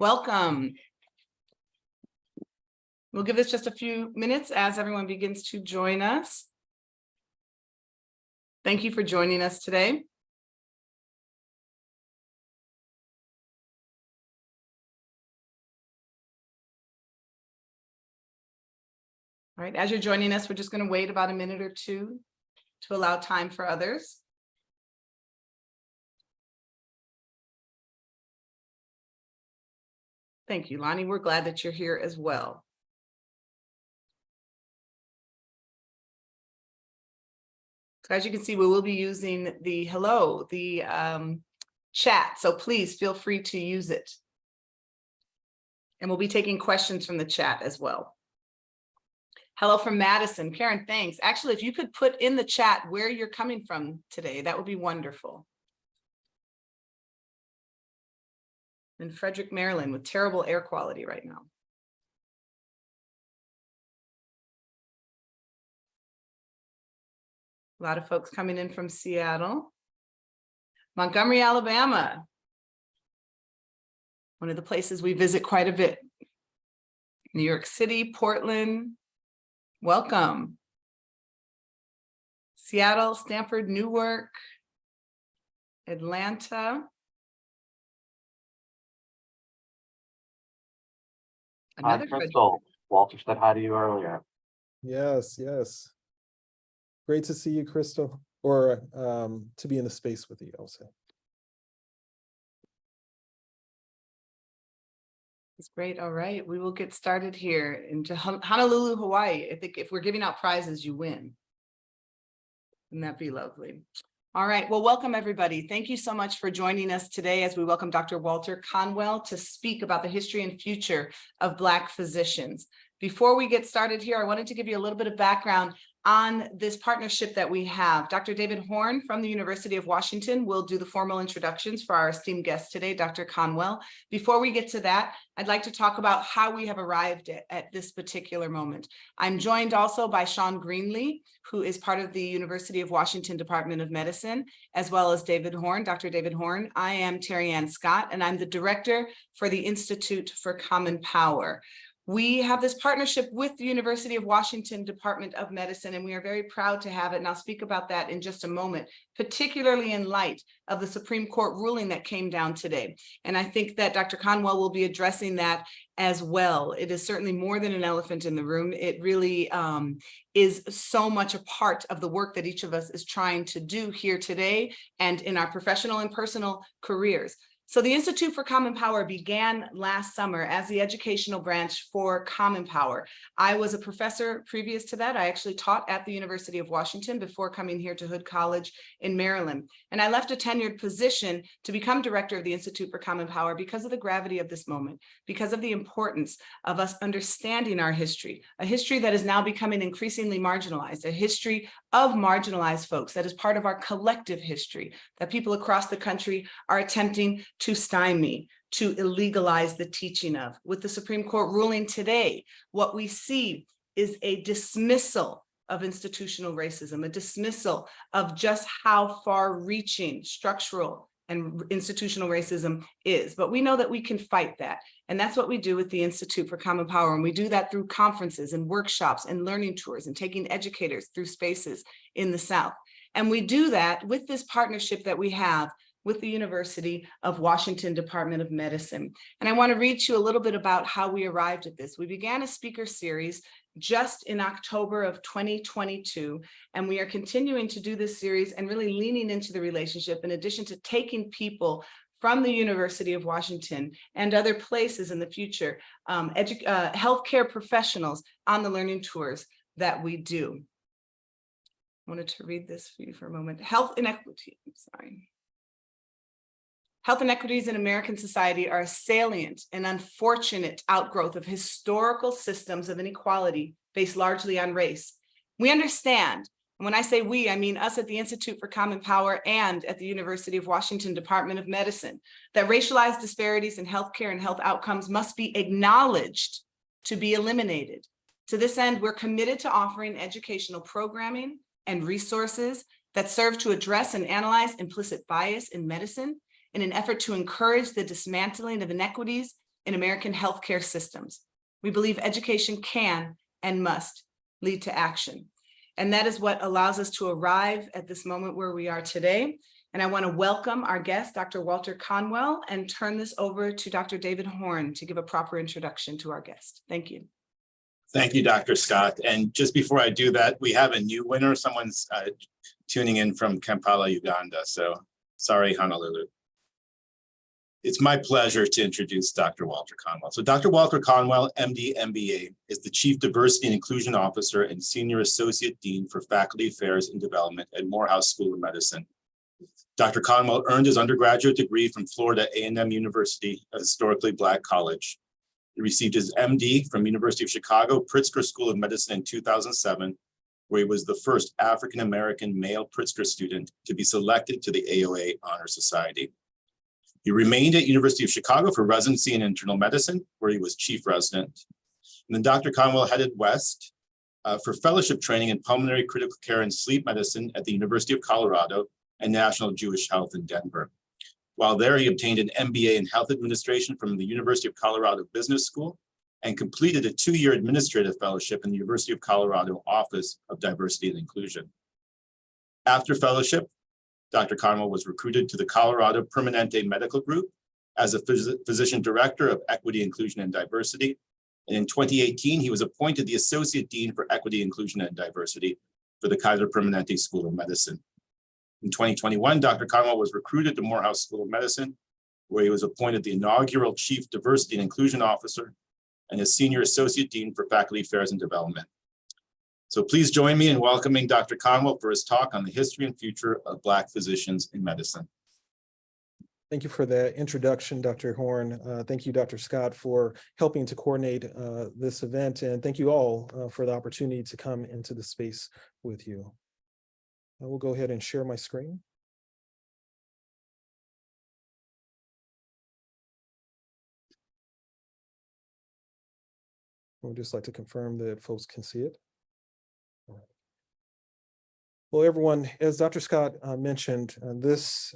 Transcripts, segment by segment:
Welcome. We'll give this just a few minutes as everyone begins to join us. Thank you for joining us today. All right, as you're joining us, we're just going to wait about a minute or two to allow time for others. Thank you, Lonnie. We're glad that you're here as well. So as you can see, we will be using the chat, so please feel free to use it. And we'll be taking questions from the chat as well. Hello from Madison. Karen, thanks. Actually, if you could put in the chat where you're coming from today, that would be wonderful. In Frederick, Maryland, with terrible air quality right now. A lot of folks coming in from Seattle. Montgomery, Alabama. One of the places we visit quite a bit. New York City, Portland. Welcome. Seattle, Stanford, Newark, Atlanta. Hi, Crystal. Walter said hi to you earlier. Yes, yes. Great to see you, Crystal, or to be in the space with you, I'll say. That's great. All right, we will get started here in Honolulu, Hawaii. I think if we're giving out prizes, you win. Wouldn't that be lovely? All right, well, welcome everybody. Thank you so much for joining us today as we welcome Dr. Walter Conwell to speak about the history and future of Black physicians. Before we get started here, I wanted to give you a little bit of background on this partnership that we have. Dr. David Horn from the University of Washington will do the formal introductions for our esteemed guest today, Dr. Conwell. Before we get to that, I'd like to talk about how we have arrived at this particular moment. I'm joined also by Sean Greenlee, who is part of the University of Washington Department of Medicine, as well as David Horn, Dr. David Horn. I am Terry Ann Scott, and I'm the director for the Institute for Common Power. We have this partnership with the University of Washington Department of Medicine, and we are very proud to have it. And I'll speak about that in just a moment, particularly in light of the Supreme Court ruling that came down today. And I think that Dr. Conwell will be addressing that as well. It is certainly more than an elephant in the room. It really is so much a part of the work that each of us is trying to do here today and in our professional and personal careers. So the Institute for Common Power began last summer as the educational branch for Common Power. I was a professor previous to that. I actually taught at the University of Washington before coming here to Hood College in Maryland. And I left a tenured position to become director of the Institute for Common Power because of the gravity of this moment, because of the importance of us understanding our history, a history that is now becoming increasingly marginalized, a history of marginalized folks that is part of our collective history that people across the country are attempting to stymie, to illegalize the teaching of. With the Supreme Court ruling today, what we see is a dismissal of institutional racism, a dismissal of just how far-reaching structural and institutional racism is. But we know that we can fight that. And that's what we do with the Institute for Common Power. And we do that through conferences and workshops and learning tours and taking educators through spaces in the South. And we do that with this partnership that we have with the University of Washington Department of Medicine. And I want to read you a little bit about how we arrived at this. We began a speaker series just in October of 2022, and we are continuing to do this series and really leaning into the relationship in addition to taking people from the University of Washington and other places in the future, healthcare professionals on the learning tours that we do. I wanted to read this for you for a moment. Health inequity, Health inequities in American society are a salient and unfortunate outgrowth of historical systems of inequality based largely on race. We understand, and when I say we, I mean us at the Institute for Common Power and at the University of Washington Department of Medicine, that racialized disparities in healthcare and health outcomes must be acknowledged to be eliminated. To this end, we're committed to offering educational programming and resources that serve to address and analyze implicit bias in medicine in an effort to encourage the dismantling of inequities in American healthcare systems. We believe education can and must lead to action. And that is what allows us to arrive at this moment where we are today. And I want to welcome our guest, Dr. Walter Conwell, and turn this over to Dr. David Horn to give a proper introduction to our guest. Thank you. Thank you, Dr. Scott. And just before I do that, we have a new winner. Someone's tuning in from Kampala, Uganda. So sorry, Honolulu. It's my pleasure to introduce Dr. Walter Conwell. So Dr. Walter Conwell, MD, MBA, is the Chief Diversity and Inclusion Officer and Senior Associate Dean for Faculty Affairs and Development at Morehouse School of Medicine. Dr. Conwell earned his undergraduate degree from Florida A&M University, a historically Black college. He received his MD from University of Chicago Pritzker School of Medicine in 2007, where he was the first African-American male Pritzker student to be selected to the AOA Honor Society. He remained at University of Chicago for residency in internal medicine, where he was chief resident. And then Dr. Conwell headed west for fellowship training in pulmonary critical care and sleep medicine at the University of Colorado and National Jewish Health in Denver. While there, he obtained an MBA in health administration from the University of Colorado Business School and completed a 2-year administrative fellowship in the University of Colorado Office of Diversity and Inclusion. After fellowship, Dr. Conwell was recruited to the Colorado Permanente Medical Group as a physician director of equity, inclusion, and diversity. And in 2018, he was appointed the Associate Dean for Equity, Inclusion, and Diversity for the Kaiser Permanente School of Medicine. In 2021, Dr. Conwell was recruited to Morehouse School of Medicine, where he was appointed the inaugural Chief Diversity and Inclusion Officer and as Senior Associate Dean for Faculty Affairs and Development. So please join me in welcoming Dr. Conwell for his talk on the history and future of Black physicians in medicine. Thank you for that introduction, Dr. Horn. Thank you, Dr. Scott, for helping to coordinate this event. And thank you all for the opportunity to come into the space with you. I will go ahead and share my screen. I would just like to confirm that folks can see it. All right. Well, everyone, as Dr. Scott mentioned, this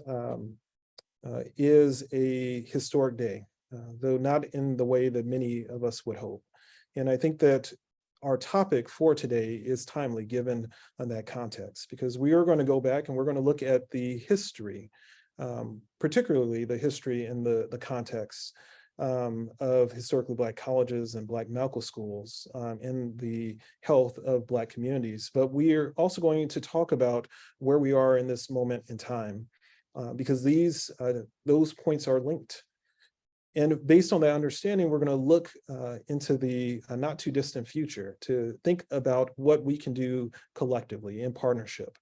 is a historic day, though not in the way that many of us would hope. And I think that our topic for today is timely given that context, because we are going to go back and we're going to look at the history, particularly the history in the context of historically Black colleges and Black medical schools in the health of Black communities. But we are also going to talk about where we are in this moment in time, because those points are linked. And based on that understanding, we're going to look into the not too distant future to think about what we can do collectively in partnership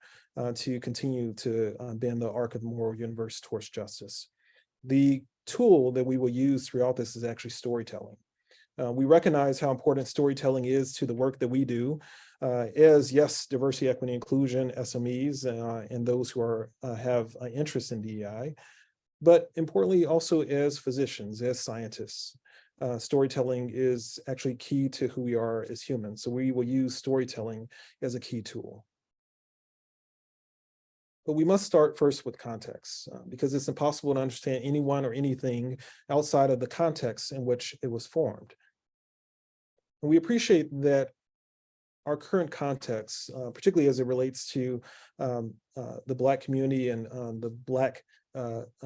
to continue to bend the arc of the moral universe towards justice. The tool that we will use throughout this is actually storytelling. We recognize how important storytelling is to the work that we do as, yes, diversity, equity, inclusion, SMEs, and those who have an interest in DEI. But importantly, also as physicians, as scientists, storytelling is actually key to who we are as humans. So we will use storytelling as a key tool. But we must start first with context, because it's impossible to understand anyone or anything outside of the context in which it was formed. And we appreciate that our current context, particularly as it relates to the Black community and the Black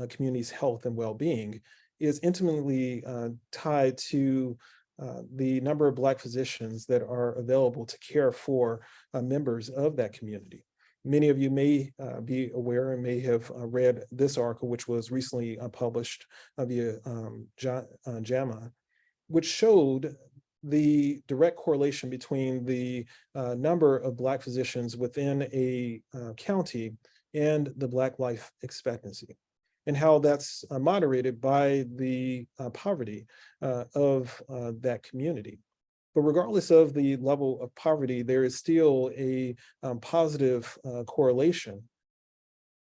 community's health and well-being, is intimately tied to the number of Black physicians that are available to care for members of that community. Many of you may be aware and may have read this article, which was recently published via JAMA, which showed the direct correlation between the number of Black physicians within a county and the Black life expectancy, and how that's moderated by the poverty of that community. But regardless of the level of poverty, there is still a positive correlation.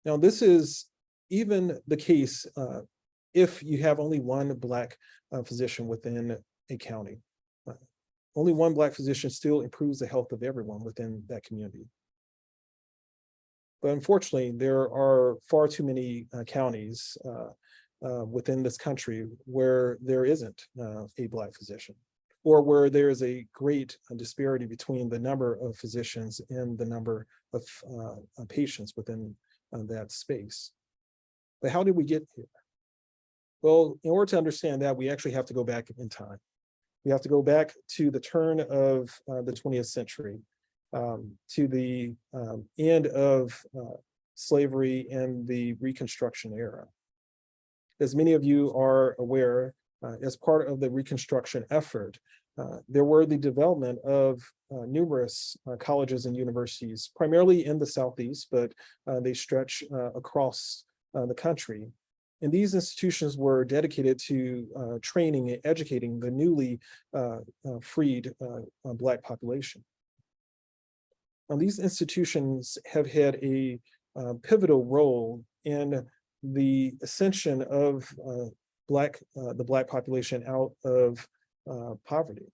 Now, this is even the case if you have only one Black physician within a county. Only one Black physician still improves the health of everyone within that community. But unfortunately, there are far too many counties within this country where there isn't a Black physician, or where there is a great disparity between the number of physicians and the number of patients within that space. But how did we get here? Well, in order to understand that, we actually have to go back in time. We have to go back to the turn of the 20th century, to the end of slavery and the Reconstruction era. As many of you are aware, as part of the Reconstruction effort, there were the development of numerous colleges and universities, primarily in the Southeast, but they stretch across the country. And these institutions were dedicated to training and educating the newly freed Black population. Now, these institutions have had a pivotal role in the ascension of the Black population out of poverty.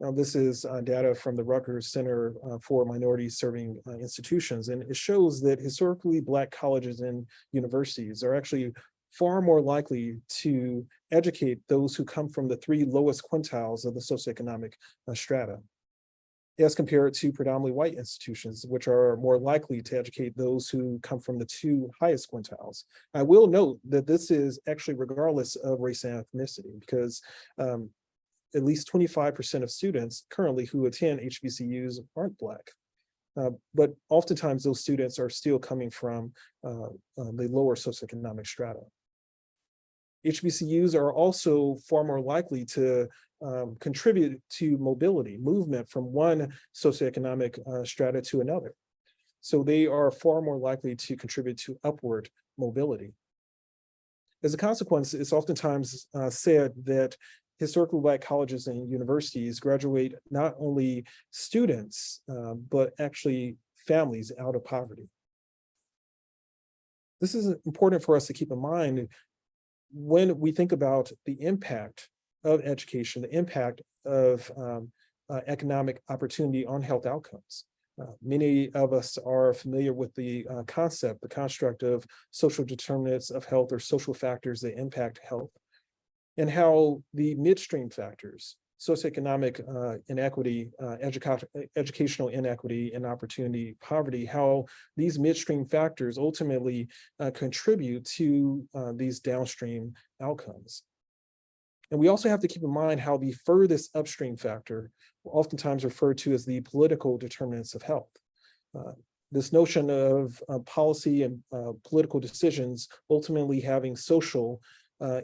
Now, this is data from the Rutgers Center for Minority Serving Institutions, and it shows that historically Black colleges and universities are actually far more likely to educate those who come from the 3 lowest quintiles of the socioeconomic strata, as compared to predominantly white institutions, which are more likely to educate those who come from the 2 highest quintiles. I will note that this is actually regardless of race and ethnicity, because at least 25% of students currently who attend HBCUs aren't Black. But oftentimes those students are still coming from the lower socioeconomic strata. HBCUs are also far more likely to contribute to mobility, movement from one socioeconomic strata to another. So they are far more likely to contribute to upward mobility. As a consequence, it's oftentimes said that historically Black colleges and universities graduate not only students, but actually families out of poverty. This is important for us to keep in mind when we think about the impact of education, the impact of economic opportunity on health outcomes. Many of us are familiar with the concept, the construct of social determinants of health, or social factors that impact health, and how the midstream factors, socioeconomic inequity, educational inequity and opportunity, poverty, how these midstream factors ultimately contribute to these downstream outcomes. And we also have to keep in mind how the furthest upstream factor, oftentimes referred to as the political determinants of health. This notion of policy and political decisions ultimately having social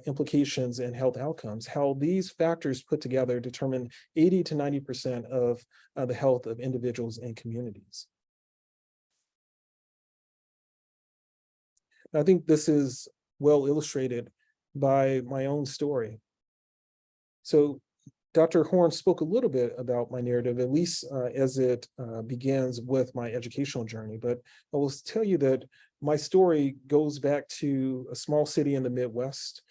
implications and health outcomes, how these factors put together determine 80 to 90% of the health of individuals and communities. I think this is well illustrated by my own story. So Dr. Horn spoke a little bit about my narrative, at least as it begins with my educational journey, but I will tell you that my story goes back to a small city in the Midwest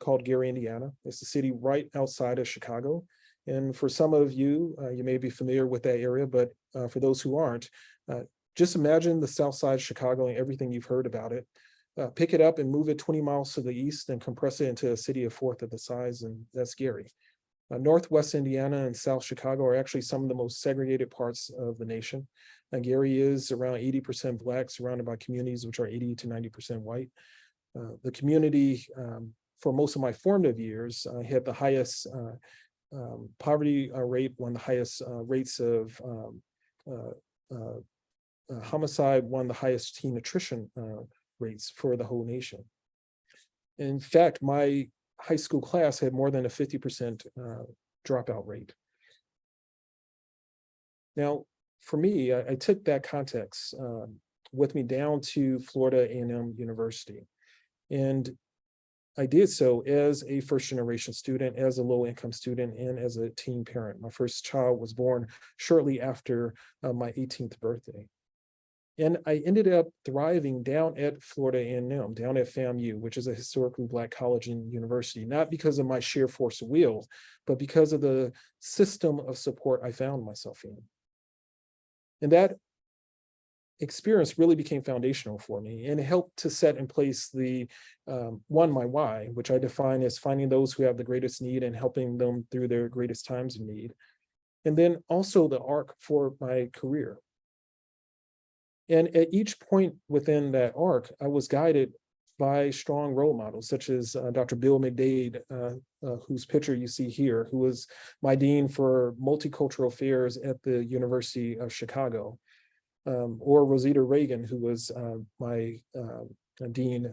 called Gary, Indiana. It's a city right outside of Chicago. And for some of you, you may be familiar with that area, but for those who aren't, just imagine the South Side of Chicago and everything you've heard about it. Pick it up and move it 20 miles to the east and compress it into a city a fourth of the size, and that's Gary. Northwest Indiana and South Chicago are actually some of the most segregated parts of the nation. Gary is around 80% Black, surrounded by communities which are 80 to 90% white. The community, for most of my formative years, had the highest poverty rate, one of the highest rates of homicide, one of the highest teen attrition rates for the whole nation. In fact, my high school class had more than a 50% dropout rate. Now, for me, I took that context with me down to Florida A&M University. And I did so as a first-generation student, as a low-income student, and as a teen parent. My first child was born shortly after my 18th birthday. And I ended up thriving down at Florida A&M, down at FAMU, which is a historically Black college and university, not because of my sheer force of will, but because of the system of support I found myself in. And that experience really became foundational for me, and it helped to set in place the my why, which I define as finding those who have the greatest need and helping them through their greatest times of need. And then also the arc for my career. And at each point within that arc, I was guided by strong role models, such as Dr. Bill McDade, whose picture you see here, who was my dean for multicultural affairs at the University of Chicago, or Rosita Reagan, who was my dean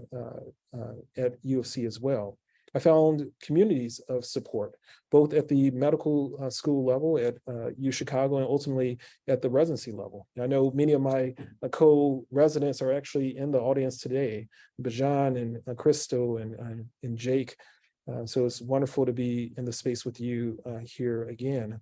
at U of C as well. I found communities of support, both at the medical school level at U Chicago and ultimately at the residency level. I know many of my co-residents are actually in the audience today, Bajan and Crystal and Jake. So it's wonderful to be in the space with you here again.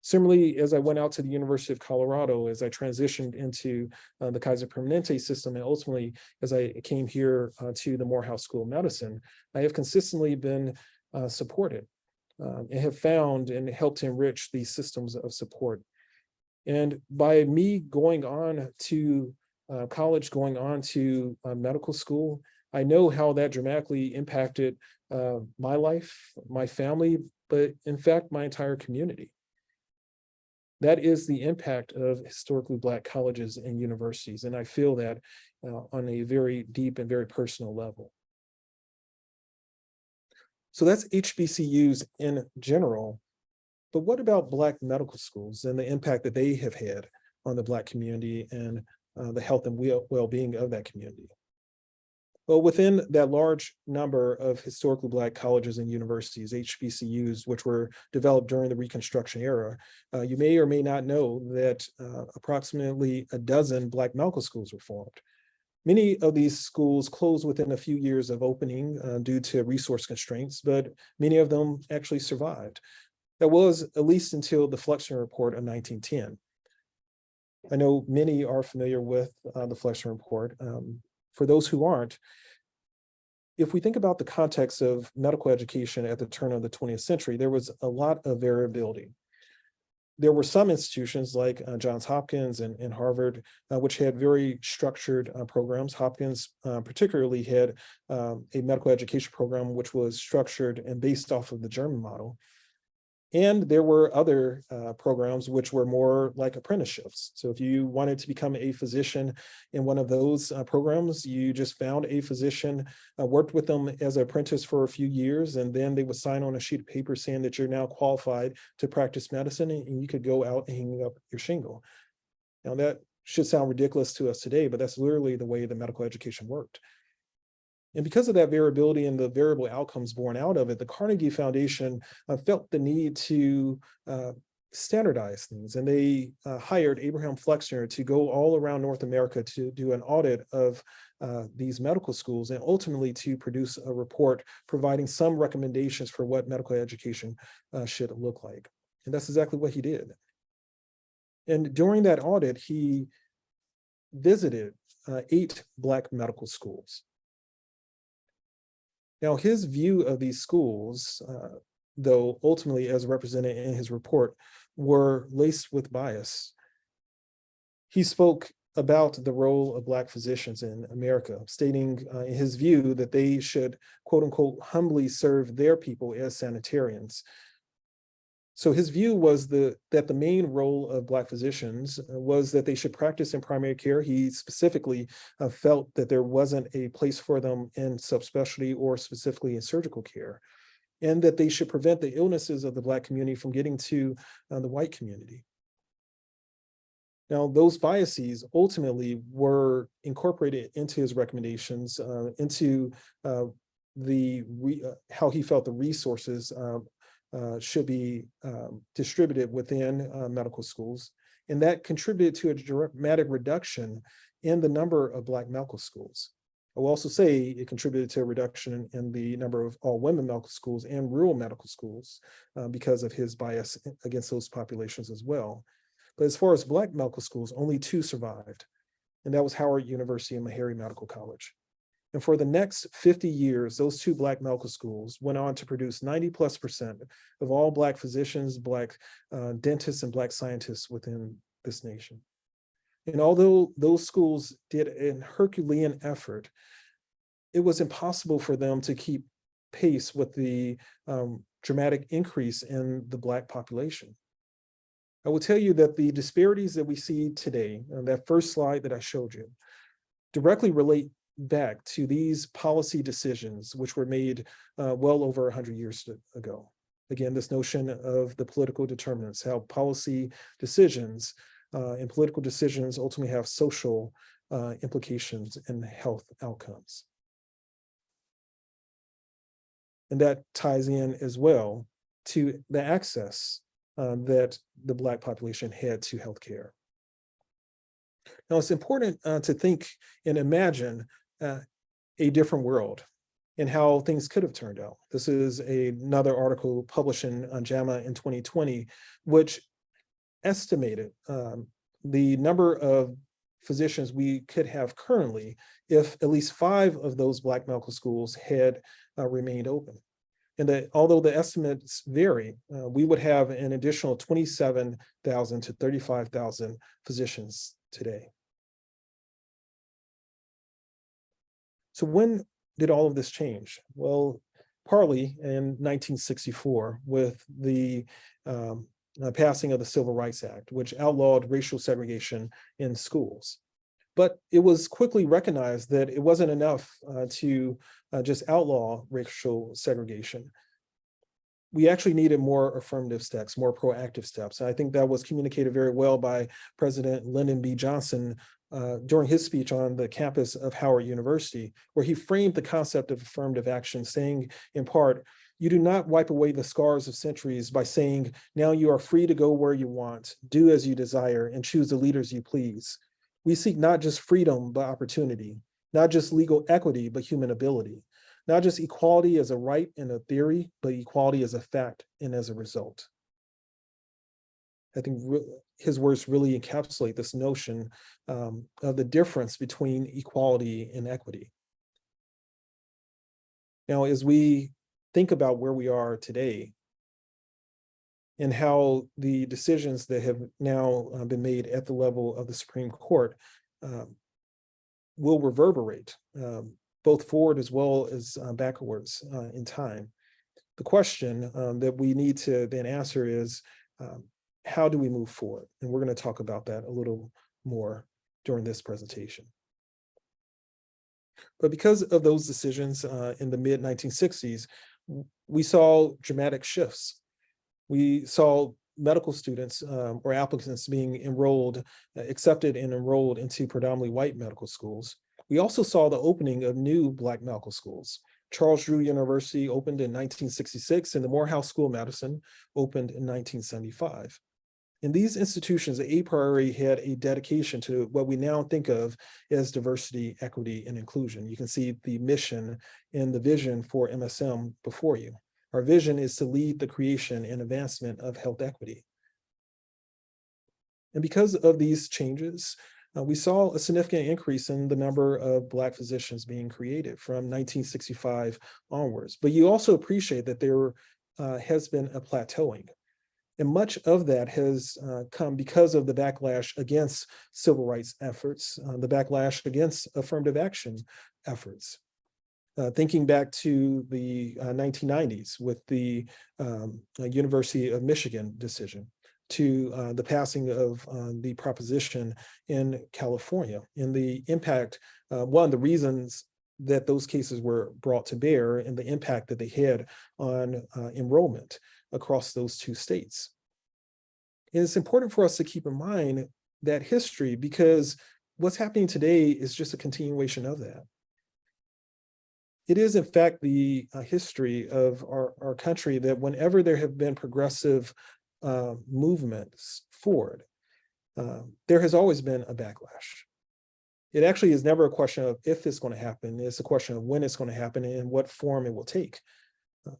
Similarly, as I went out to the University of Colorado, as I transitioned into the Kaiser Permanente system, and ultimately as I came here to the Morehouse School of Medicine, I have consistently been supported and have found and helped to enrich these systems of support. And by me going on to college, going on to medical school, I know how that dramatically impacted my life, my family, but in fact, my entire community. That is the impact of historically Black colleges and universities. And I feel that on a very deep and very personal level. So that's HBCUs in general. But what about Black medical schools and the impact that they have had on the Black community and the health and well-being of that community? Well, within that large number of historically Black colleges and universities, HBCUs, which were developed during the Reconstruction era, you may or may not know that approximately a dozen Black medical schools were formed. Many of these schools closed within a few years of opening due to resource constraints, but many of them actually survived. That was at least until the Flexner Report of 1910. I know many are familiar with the Flexner Report. For those who aren't, if we think about the context of medical education at the turn of the 20th century, there was a lot of variability. There were some institutions like Johns Hopkins and Harvard, which had very structured programs. Hopkins particularly had a medical education program which was structured and based off of the German model. And there were other programs which were more like apprenticeships. So if you wanted to become a physician in one of those programs, you just found a physician, worked with them as an apprentice for a few years, and then they would sign on a sheet of paper saying that you're now qualified to practice medicine, and you could go out and hang up your shingle. Now that should sound ridiculous to us today, but that's literally the way the medical education worked. And because of that variability and the variable outcomes born out of it, the Carnegie Foundation felt the need to standardize things. And they hired Abraham Flexner to go all around North America to do an audit of these medical schools and ultimately to produce a report providing some recommendations for what medical education should look like. And that's exactly what he did. And during that audit, he visited 8 Black medical schools. Now, his view of these schools, though ultimately as represented in his report, were laced with bias. He spoke about the role of Black physicians in America, stating in his view that they should, quote unquote, humbly serve their people as sanitarians. So his view was that the main role of Black physicians was that they should practice in primary care. He specifically felt that there wasn't a place for them in subspecialty or specifically in surgical care, and that they should prevent the illnesses of the Black community from getting to the white community. Now, those biases ultimately were incorporated into his recommendations, into how he felt the resources should be distributed within medical schools. And that contributed to a dramatic reduction in the number of Black medical schools. I will also say it contributed to a reduction in the number of all women medical schools and rural medical schools because of his bias against those populations as well. But as far as Black medical schools, only 2 survived. And that was Howard University and Meharry Medical College. And for the next 50 years, those 2 Black medical schools went on to produce 90+% of all Black physicians, Black dentists, and Black scientists within this nation. And although those schools did a Herculean effort, it was impossible for them to keep pace with the dramatic increase in the Black population. I will tell you that the disparities that we see today, that first slide that I showed you, directly relate back to these policy decisions which were made well over 100 years ago. Again, this notion of the political determinants, how policy decisions and political decisions ultimately have social implications and health outcomes. And that ties in as well to the access that the Black population had to healthcare. Now, it's important to think and imagine a different world and how things could have turned out. This is another article published in JAMA in 2020, which estimated the number of physicians we could have currently if at least 5 of those Black medical schools had remained open. And that although the estimates vary, we would have an additional 27,000 to 35,000 physicians today. So when did all of this change? Well, partly in 1964 with the passing of the Civil Rights Act, which outlawed racial segregation in schools. But it was quickly recognized that it wasn't enough to just outlaw racial segregation. We actually needed more affirmative steps, more proactive steps. And I think that was communicated very well by President Lyndon B. Johnson during his speech on the campus of Howard University, where he framed the concept of affirmative action, saying in part, "You do not wipe away the scars of centuries by saying, now you are free to go where you want, do as you desire, and choose the leaders you please. We seek not just freedom, but opportunity, not just legal equity, but human ability, not just equality as a right and a theory, but equality as a fact and as a result." I think his words really encapsulate this notion of the difference between equality and equity. Now, as we think about where we are today and how the decisions that have now been made at the level of the Supreme Court will reverberate both forward as well as backwards in time. The question that we need to then answer is, how do we move forward? And we're going to talk about that a little more during this presentation. But because of those decisions in the mid-1960s, we saw dramatic shifts. We saw medical students or applicants being enrolled, accepted and enrolled into predominantly white medical schools. We also saw the opening of new Black medical schools. Charles Drew University opened in 1966, and the Morehouse School of Medicine opened in 1975. In these institutions, the a priori had a dedication to what we now think of as diversity, equity, and inclusion. You can see the mission and the vision for MSM before you. Our vision is to lead the creation and advancement of health equity. And because of these changes, we saw a significant increase in the number of Black physicians being created from 1965 onwards. But you also appreciate that there has been a plateauing. And much of that has come because of the backlash against civil rights efforts, the backlash against affirmative action efforts. Thinking back to the 1990s with the University of Michigan decision, to the passing of the proposition in California, and the impact, one of the reasons that those cases were brought to bear and the impact that they had on enrollment across those 2 states. And it's important for us to keep in mind that history, because what's happening today is just a continuation of that. It is, in fact, the history of our country that whenever there have been progressive movements forward, there has always been a backlash. It actually is never a question of if it's going to happen. It's a question of when it's going to happen and what form it will take.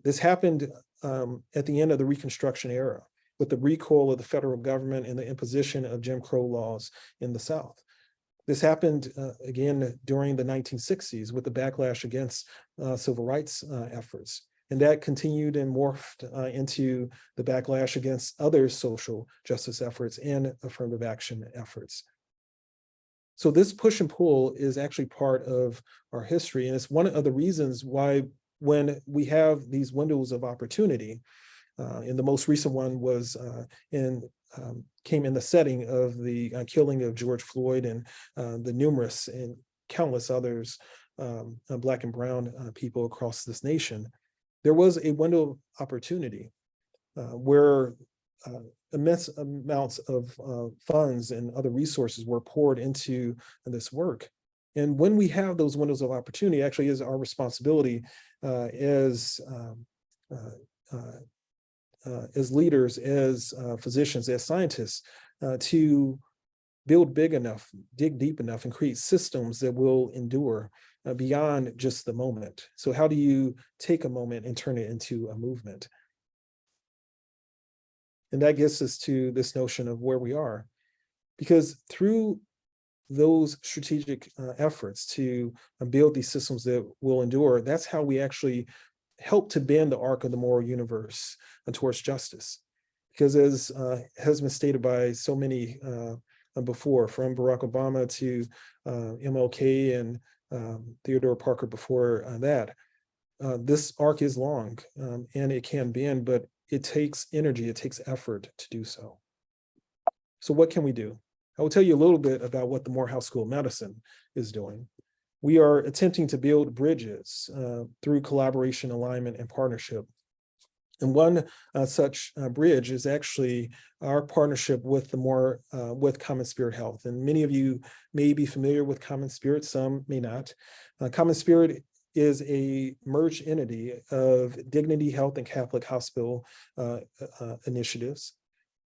This happened at the end of the Reconstruction era with the recall of the federal government and the imposition of Jim Crow laws in the South. This happened again during the 1960s with the backlash against civil rights efforts. And that continued and morphed into the backlash against other social justice efforts and affirmative action efforts. So this push and pull is actually part of our history. And it's one of the reasons why when we have these windows of opportunity, and the most recent one was came in the setting of the killing of George Floyd and the numerous and countless others, Black and brown people across this nation. There was a window of opportunity where immense amounts of funds and other resources were poured into this work. And when we have those windows of opportunity, actually is our responsibility as leaders, as physicians, as scientists, to build big enough, dig deep enough, and create systems that will endure beyond just the moment. So how do you take a moment and turn it into a movement? And that gets us to this notion of where we are. Because through those strategic efforts to build these systems that will endure, that's how we actually help to bend the arc of the moral universe towards justice. Because as has been stated by so many before, from Barack Obama to MLK and Theodore Parker before that, this arc is long and it can bend, but it takes energy, it takes effort to do so. So what can we do? I will tell you a little bit about what the Morehouse School of Medicine is doing. We are attempting to build bridges through collaboration, alignment, and partnership. And one such bridge is actually our partnership with with Common Spirit Health. And many of you may be familiar with Common Spirit, some may not. Common Spirit is a merged entity of Dignity Health and Catholic Hospital initiatives.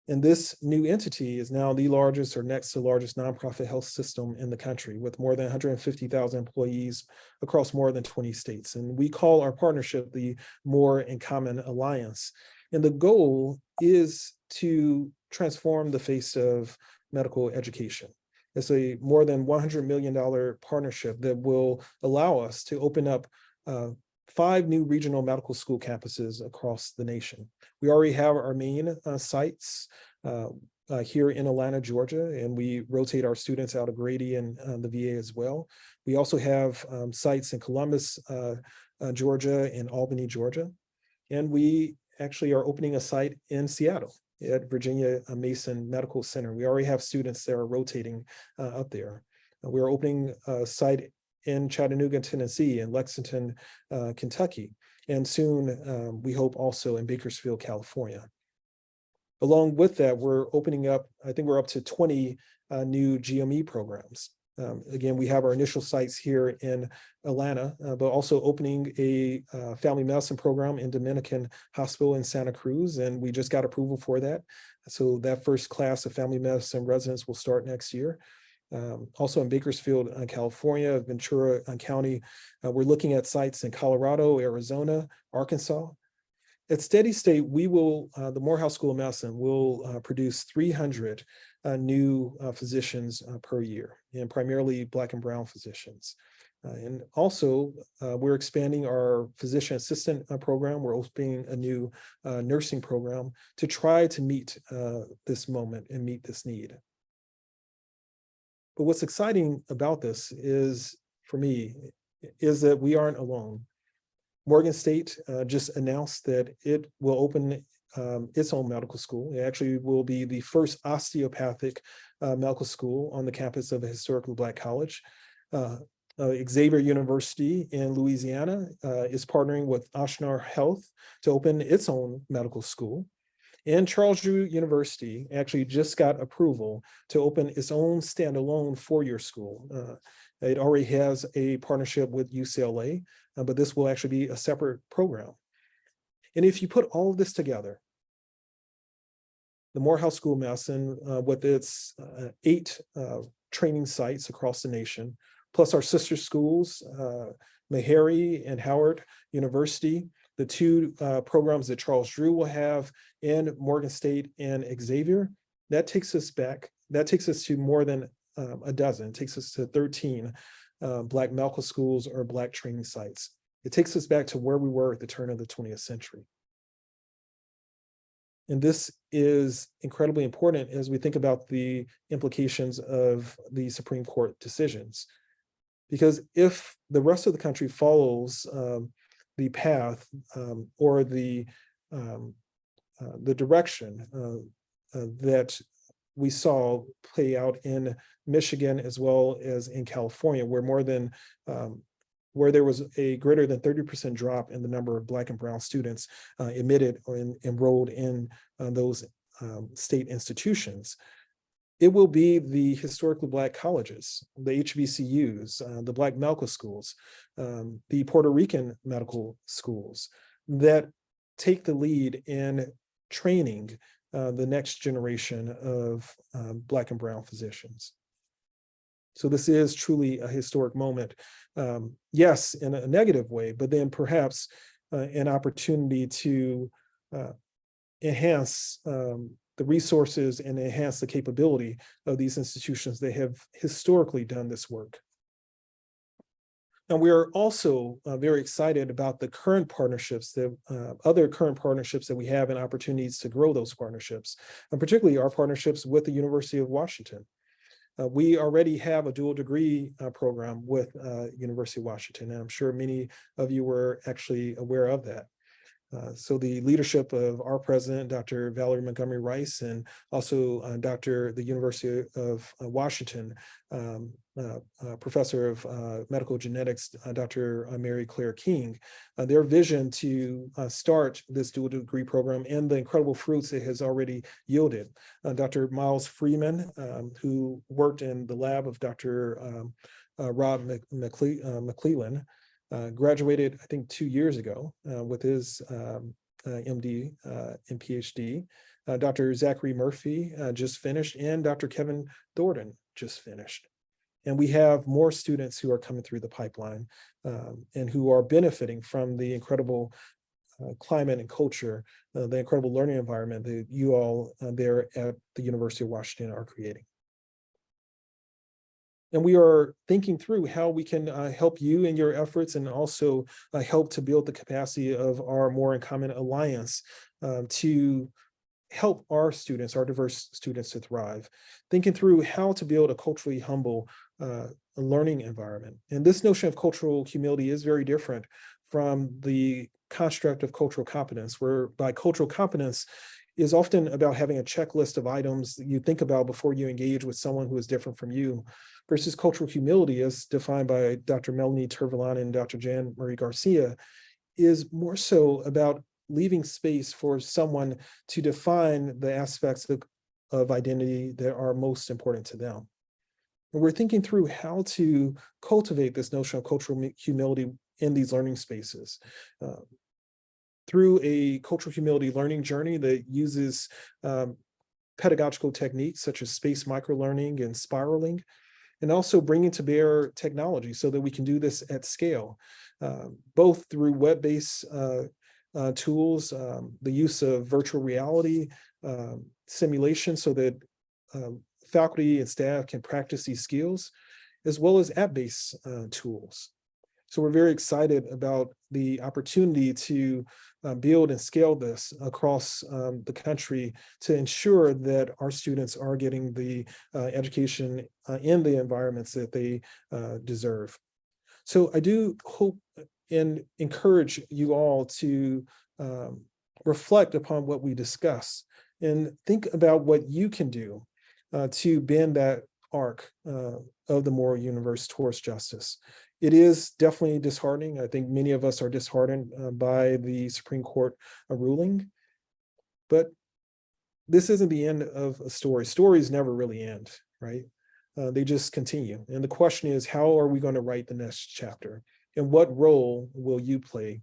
And this new entity is now the largest or next to largest nonprofit health system in the country, with more than 150,000 employees across more than 20 states. And we call our partnership the More in Common Alliance. And the goal is to transform the face of medical education. It's a more than $100 million partnership that will allow us to open up 5 new regional medical school campuses across the nation. We already have our main sites here in Atlanta, Georgia, and we rotate our students out of Grady and the VA as well. We also have sites in Columbus, Georgia, and Albany, Georgia. And we actually are opening a site in Seattle at Virginia Mason Medical Center. We already have students that are rotating up there. We are opening a site in Chattanooga, Tennessee, and Lexington, Kentucky, and soon we hope also in Bakersfield, California. Along with that, we're opening up, I think we're up to 20 new GME programs. Again, we have our initial sites here in Atlanta, but also opening a family medicine program in Dominican Hospital in Santa Cruz, and we just got approval for that. So that first class of family medicine residents will start next year. Also in Bakersfield, California, Ventura County, we're looking at sites in Colorado, Arizona, Arkansas. At steady state, we will, the Morehouse School of Medicine will produce 300 new physicians per year, and primarily Black and brown physicians. And also, we're expanding our physician assistant program. We're opening a new nursing program to try to meet this moment and meet this need. But what's exciting about this is, for me, is that we aren't alone. Morgan State just announced that it will open its own medical school. It actually will be the first osteopathic medical school on the campus of a historically Black college. Xavier University in Louisiana is partnering with Ochsner Health to open its own medical school. And Charles Drew University actually just got approval to open its own standalone 4-year school. It already has a partnership with UCLA, but this will actually be a separate program. And if you put all of this together, the Morehouse School of Medicine, with its 8 training sites across the nation, plus our sister schools, Meharry and Howard University, the 2 programs that Charles Drew will have in Morgan State and Xavier, that takes us back, that takes us to more than a dozen. It takes us to 13 Black medical schools or Black training sites. It takes us back to where we were at the turn of the 20th century. And this is incredibly important as we think about the implications of the Supreme Court decisions. Because if the rest of the country follows the path or the direction that we saw play out in Michigan as well as in California, where there was a greater than 30% drop in the number of Black and Brown students admitted or enrolled in those state institutions. It will be the historically Black colleges, the HBCUs, the Black medical schools, the Puerto Rican medical schools that take the lead in training the next generation of Black and Brown physicians. So this is truly a historic moment. Yes, in a negative way, but then perhaps an opportunity to enhance the resources and enhance the capability of these institutions that have historically done this work. And we are also very excited about the current partnerships, other current partnerships that we have and opportunities to grow those partnerships, and particularly our partnerships with the University of Washington. We already have a dual degree program with University of Washington, and I'm sure many of you were actually aware of that. So the leadership of our president, Dr. Valerie Montgomery Rice, and also the University of Washington, professor of medical genetics, Dr. Mary Claire King, their vision to start this dual degree program and the incredible fruits it has already yielded. Dr. Miles Freeman, who worked in the lab of Dr. Rob McClellan, graduated, I think, 2 years ago with his MD and PhD. Dr. Zachary Murphy just finished, and Dr. Kevin Thornton just finished. And we have more students who are coming through the pipeline and who are benefiting from the incredible climate and culture, the incredible learning environment that you all there at the University of Washington are creating. And we are thinking through how we can help you in your efforts and also help to build the capacity of our More in Common Alliance to help our students, our diverse students, to thrive. Thinking through how to build a culturally humble learning environment. And this notion of cultural humility is very different from the construct of cultural competence, whereby cultural competence is often about having a checklist of items that you think about before you engage with someone who is different from you, versus cultural humility, as defined by Dr. Melanie Tervalan and Dr. Jan Marie Garcia, is more so about leaving space for someone to define the aspects of identity that are most important to them. And we're thinking through how to cultivate this notion of cultural humility in these learning spaces. Through a cultural humility learning journey that uses pedagogical techniques such as space microlearning and spiraling, and also bringing to bear technology so that we can do this at scale, both through web-based tools, the use of virtual reality, simulation so that faculty and staff can practice these skills, as well as app-based tools. So we're very excited about the opportunity to build and scale this across the country to ensure that our students are getting the education in the environments that they deserve. So I do hope and encourage you all to reflect upon what we discuss and think about what you can do to bend that arc of the moral universe towards justice. It is definitely disheartening. I think many of us are disheartened by the Supreme Court ruling, but this isn't the end of a story. Stories never really end, right? They just continue. And the question is, how are we going to write the next chapter? And what role will you play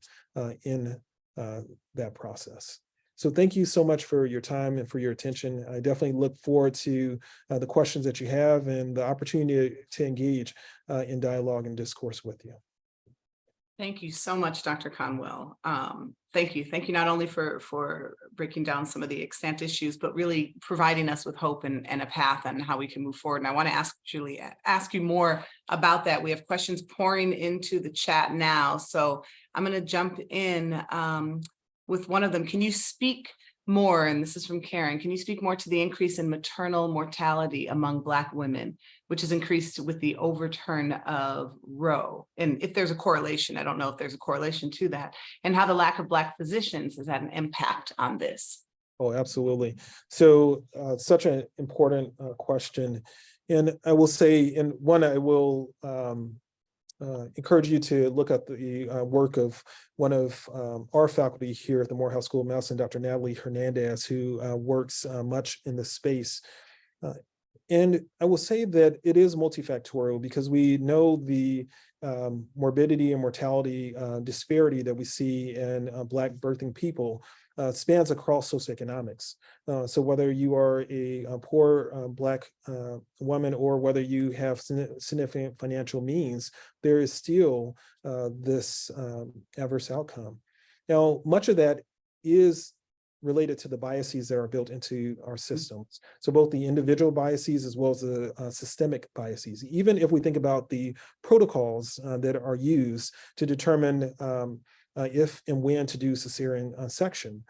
in that process? So thank you so much for your time and for your attention. I definitely look forward to the questions that you have and the opportunity to engage in dialogue and discourse with you. Thank you so much, Dr. Conwell. Thank you. Thank you not only for breaking down some of the extant issues, but really providing us with hope and a path on how we can move forward. And I want to ask you more about that. We have questions pouring into the chat now. So I'm going to jump in with one of them. Can you speak more, and this is from Karen, can you speak more to the increase in maternal mortality among Black women, which has increased with the overturn of Roe? And if there's a correlation, I don't know if there's a correlation to that, and how the lack of Black physicians has had an impact on this. Oh, absolutely. So such an important question. And I will say, and one, I will encourage you to look at the work of one of our faculty here at the Morehouse School of Medicine, Dr. Natalie Hernandez, who works much in this space. And I will say that it is multifactorial because we know the morbidity and mortality disparity that we see in Black birthing people spans across socioeconomics. So whether you are a poor Black woman or whether you have significant financial means, there is still this adverse outcome. Now, much of that is related to the biases that are built into our systems. So both the individual biases as well as the systemic biases. Even if we think about the protocols that are used to determine if and when to do cesarean section,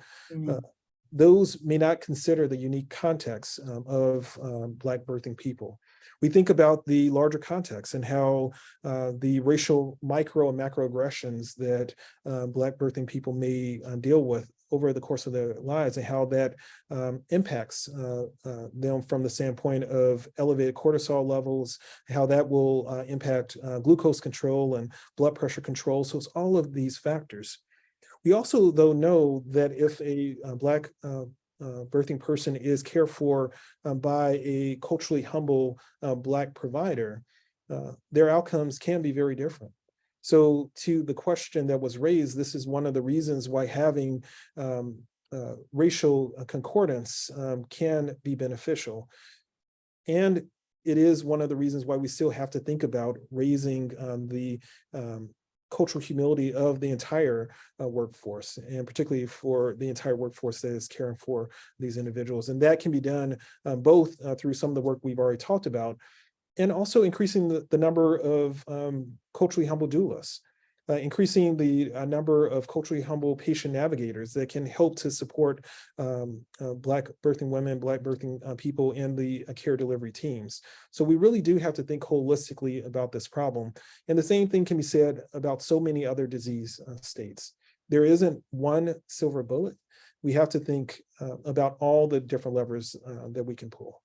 those may not consider the unique context of Black birthing people. We think about the larger context and how the racial micro and macroaggressions that Black birthing people may deal with over the course of their lives, and how that impacts them from the standpoint of elevated cortisol levels, how that will impact glucose control and blood pressure control. So it's all of these factors. We also, though, know that if a Black birthing person is cared for by a culturally humble Black provider, their outcomes can be very different. So to the question that was raised, this is one of the reasons why having racial concordance can be beneficial. And it is one of the reasons why we still have to think about raising the cultural humility of the entire workforce, and particularly for the entire workforce that is caring for these individuals. And that can be done both through some of the work we've already talked about, and also increasing the number of culturally humble doulas, increasing the number of culturally humble patient navigators that can help to support Black birthing women, Black birthing people in the care delivery teams. So we really do have to think holistically about this problem. And the same thing can be said about so many other disease states. There isn't one silver bullet. We have to think about all the different levers that we can pull.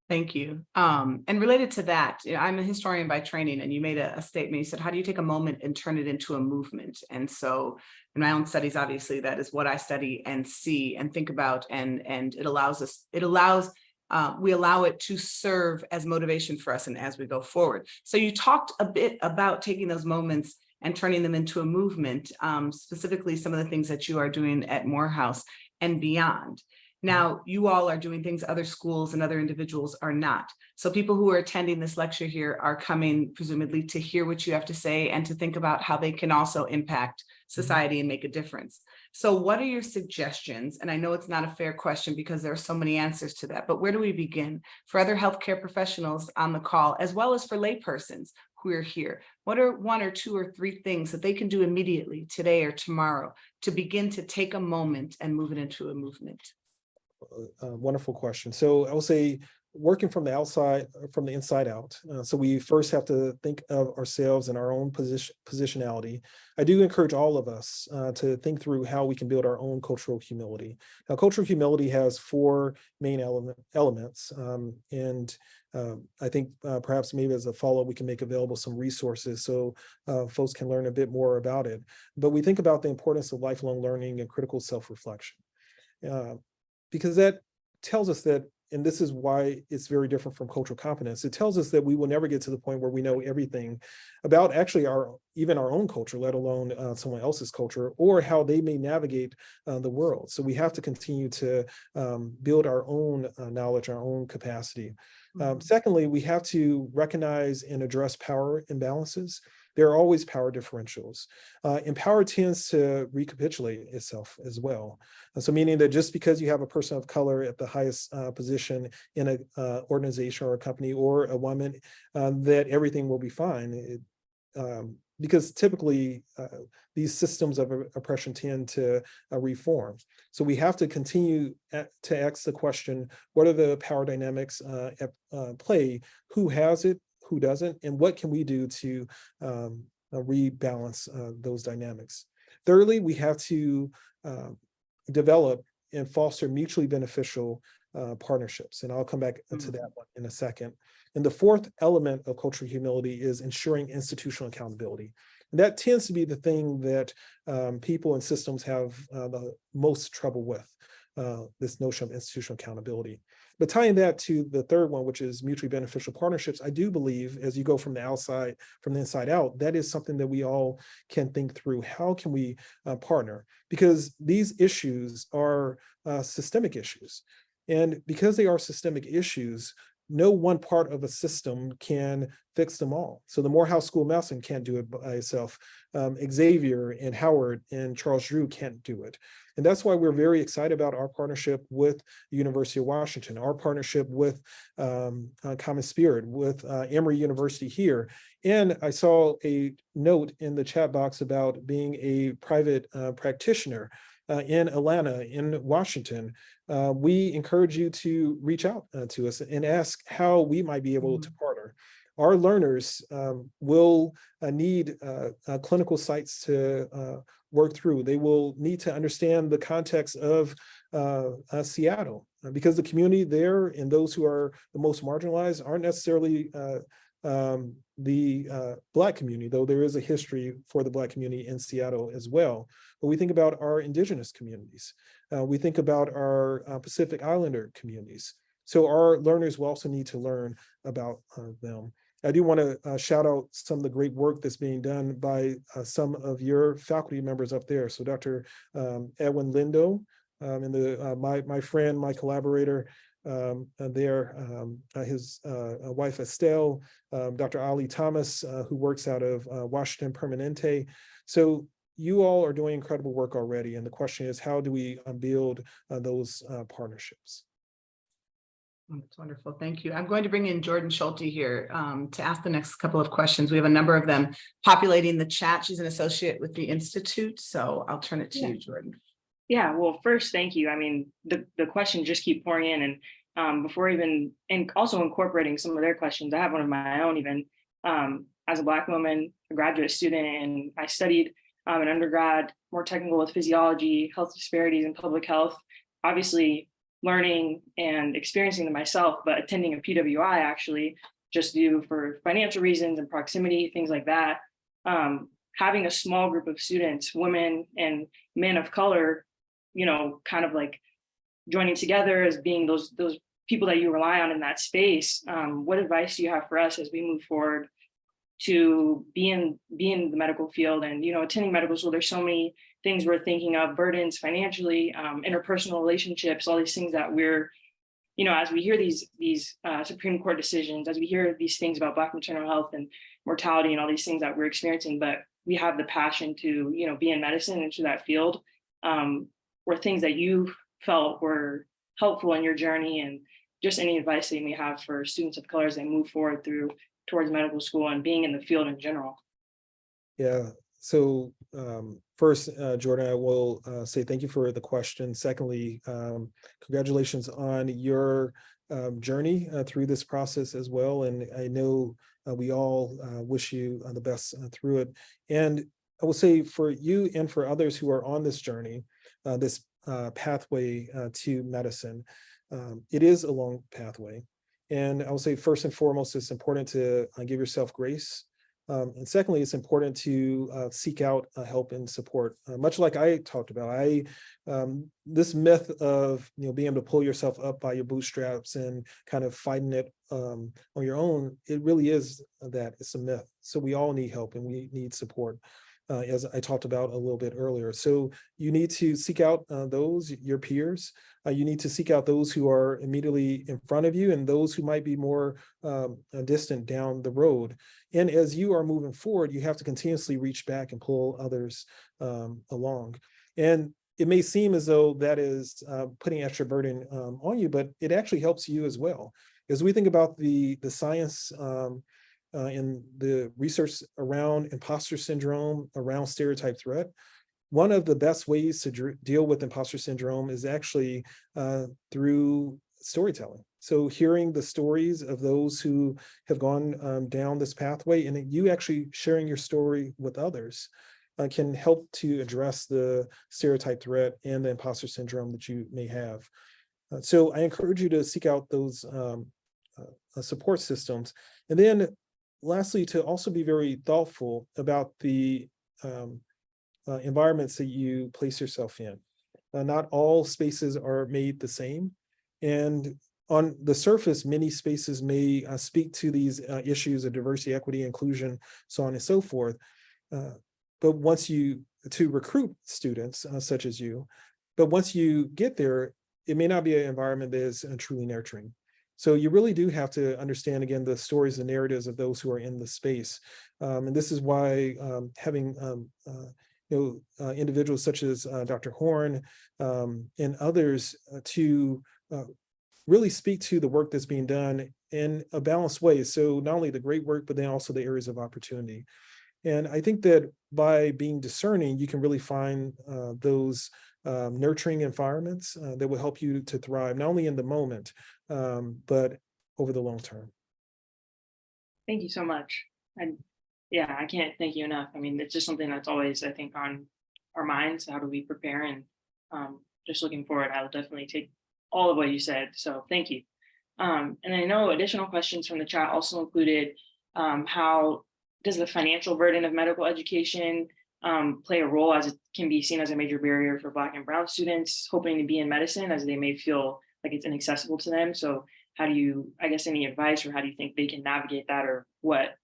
Thank you. And related to that, I'm a historian by training, and you made a statement. You said, how do you take a moment and turn it into a movement? And so in my own studies, obviously, that is what I study and see and think about. And it allows us, we allow it to serve as motivation for us and as we go forward. So you talked a bit about taking those moments and turning them into a movement, specifically some of the things that you are doing at Morehouse and beyond. Now, you all are doing things other schools and other individuals are not. So people who are attending this lecture here are coming presumably to hear what you have to say and to think about how they can also impact society and make a difference. So what are your suggestions? And I know it's not a fair question because there are so many answers to that, but where do we begin? For other healthcare professionals on the call, as well as for laypersons who are here, what are 1 or 2 or 3 things that they can do immediately today or tomorrow to begin to take a moment and move it into a movement? Wonderful question. So I will say, working from the outside, from the inside out. So we first have to think of ourselves and our own positionality. I do encourage all of us to think through how we can build our own cultural humility. Now, cultural humility has 4 main elements. I think perhaps maybe as a follow-up, we can make available some resources so folks can learn a bit more about it. But we think about the importance of lifelong learning and critical self-reflection. Because that tells us that, and this is why it's very different from cultural competence, it tells us that we will never get to the point where we know everything about actually even our own culture, let alone someone else's culture, or how they may navigate the world. So we have to continue to build our own knowledge, our own capacity. Secondly, we have to recognize and address power imbalances. There are always power differentials. And power tends to recapitulate itself as well. So meaning that just because you have a person of color at the highest position in an organization or a company, or a woman, that everything will be fine. because typically these systems of oppression tend to reform. So we have to continue to ask the question, what are the power dynamics at play? Who has it, who doesn't, and what can we do to rebalance those dynamics? Thirdly, we have to develop and foster mutually beneficial partnerships. And I'll come back to that one in a second. And the fourth element of cultural humility is ensuring institutional accountability. And that tends to be the thing that people and systems have the most trouble with, this notion of institutional accountability. But tying that to the third one, which is mutually beneficial partnerships, I do believe as you go from the outside, from the inside out, that is something that we all can think through. How can we partner? Because these issues are systemic issues. And because they are systemic issues, no one part of a system can fix them all. So the Morehouse School of Medicine can't do it by itself. Xavier and Howard and Charles Drew can't do it. And that's why we're very excited about our partnership with the University of Washington, our partnership with Common Spirit, with Emory University here. And I saw a note in the chat box about being a private practitioner in Atlanta, in Washington. We encourage you to reach out to us and ask how we might be able to partner. Our learners will need clinical sites to work through. They will need to understand the context of Seattle, because the community there and those who are the most marginalized aren't necessarily the Black community, though there is a history for the Black community in Seattle as well. But we think about our indigenous communities. We think about our Pacific Islander communities. So our learners will also need to learn about them. I do want to shout out some of the great work that's being done by some of your faculty members up there. So Dr. Edwin Lindo and my friend, my collaborator there, his wife Estelle, Dr. Ali Thomas, who works out of Washington Permanente. So you all are doing incredible work already. And the question is, how do we build those partnerships? That's wonderful. Thank you. I'm going to bring in Jordan Schulte here to ask the next couple of questions. We have a number of them populating the chat. She's an associate with the Institute, so I'll turn it to you, Jordan. Yeah, well, first, thank you. I mean, the questions just keep pouring in, and before even, and also incorporating some of their questions, I have one of my own even. As a Black woman, a graduate student, and I studied an undergrad, more technical with physiology, health disparities, and public health. Obviously, learning and experiencing them myself, but attending a PWI actually just due for financial reasons and proximity, things like that. Having a small group of students, women and men of color, you know, kind of like joining together as being those people that you rely on in that space. What advice do you have for us as we move forward to be in the medical field and, you know, attending medical school? There's so many things we're thinking of, burdens financially, interpersonal relationships, all these things that we're, you know, as we hear these Supreme Court decisions, as we hear these things about Black maternal health and mortality and all these things that we're experiencing, but we have the passion to, you know, be in medicine into that field, or things that you felt were helpful in your journey, and just any advice that you may have for students of color as they move forward towards medical school and being in the field in general. Yeah. So first, Jordan, I will say thank you for the question. Secondly, congratulations on your journey through this process as well. And I know we all wish you the best through it. And I will say for you and for others who are on this journey, this pathway to medicine, it is a long pathway. And I will say first and foremost, it's important to give yourself grace. And secondly, it's important to seek out help and support. Much like I talked about, this myth of being able to pull yourself up by your bootstraps and kind of fighting it on your own, it really is that. It's a myth. So we all need help and we need support, as I talked about a little bit earlier. So you need to seek out your peers. You need to seek out those who are immediately in front of you and those who might be more distant down the road. And as you are moving forward, you have to continuously reach back and pull others along. And it may seem as though that is putting extra burden on you, but it actually helps you as well. As we think about the science in the research around imposter syndrome, around stereotype threat, one of the best ways to deal with imposter syndrome is actually through storytelling. So hearing the stories of those who have gone down this pathway, and you actually sharing your story with others can help to address the stereotype threat and the imposter syndrome that you may have. So I encourage you to seek out those support systems. And then lastly, to also be very thoughtful about the environments that you place yourself in. Not all spaces are made the same. And on the surface, many spaces may speak to these issues of diversity, equity, inclusion, so on and so forth. But once you, to recruit students such as you, but once you get there, it may not be an environment that is truly nurturing. So you really do have to understand, again, the stories and narratives of those who are in the space. And this is why having individuals such as Dr. Horn and others to really speak to the work that's being done in a balanced way. So not only the great work, but then also the areas of opportunity. And I think that by being discerning, you can really find those nurturing environments that will help you to thrive, not only in the moment, but over the long term. Thank you so much. And yeah, I can't thank you enough. I mean, it's just something that's always, I think, on our minds. How do we prepare? And just looking forward, I'll definitely take all of what you said. So thank you. And I know additional questions from the chat also included how does the financial burden of medical education play a role, as it can be seen as a major barrier for Black and Brown students hoping to be in medicine, as they may feel like it's inaccessible to them. So how do you, I guess, any advice, or how do you think they can navigate that, or what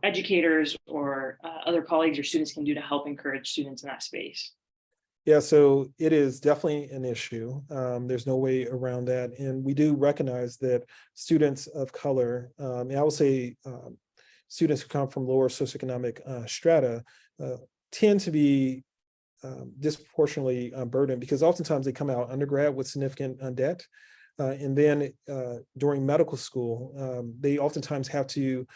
educators or other colleagues or students can do to help encourage students in that space? Yeah, so it is definitely an issue. There's no way around that. And we do recognize that students of color, and I will say students who come from lower socioeconomic strata tend to be disproportionately burdened, because oftentimes they come out undergrad with significant debt. And then during medical school, they oftentimes have to